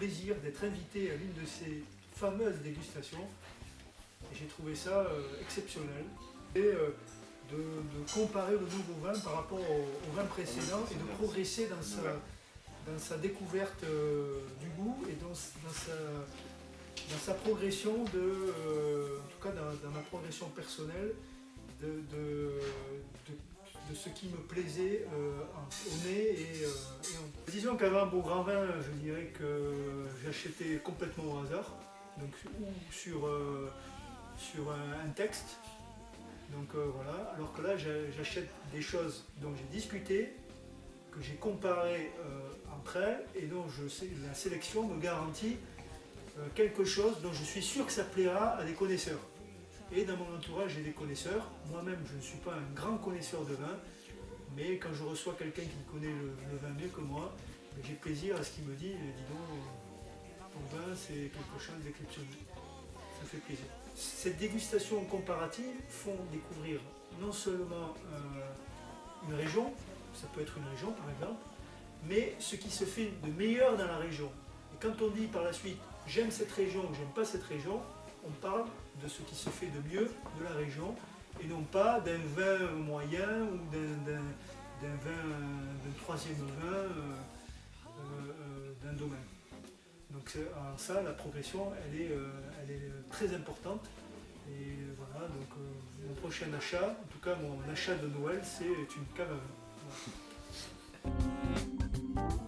plaisir d'être invité à l'une de ces fameuses dégustations. Et j'ai trouvé ça exceptionnel. Et de comparer le nouveau vin par rapport au vin précédent et de progresser dans sa découverte du goût et dans sa progression, en tout cas dans ma progression personnelle, de ce qui me plaisait au nez disons qu'avant un bon grand vin, je dirais que j'achetais complètement au hasard, donc, ou sur un texte. Donc voilà, alors que là j'achète des choses dont j'ai discuté, que j'ai comparé entre elles et dont je sais la sélection me garantit quelque chose dont je suis sûr que ça plaira à des connaisseurs. Et dans mon entourage, j'ai des connaisseurs. Moi-même, je ne suis pas un grand connaisseur de vin, mais quand je reçois quelqu'un qui connaît le vin mieux que moi, j'ai plaisir à ce qu'il me dit, dis donc, ton vin, c'est quelque chose d'exceptionnel. Ça fait plaisir. Cette dégustation comparative font découvrir non seulement une région, ça peut être une région par exemple, mais ce qui se fait de meilleur dans la région. Et quand on dit par la suite j'aime cette région ou j'aime pas cette région, on parle de ce qui se fait de mieux de la région et non pas d'un vin moyen ou d'un troisième vin d'un domaine. Donc ça, la progression, elle est très importante. Et voilà, donc mon prochain achat, en tout cas mon achat de Noël, c'est une cave à vin. Voilà.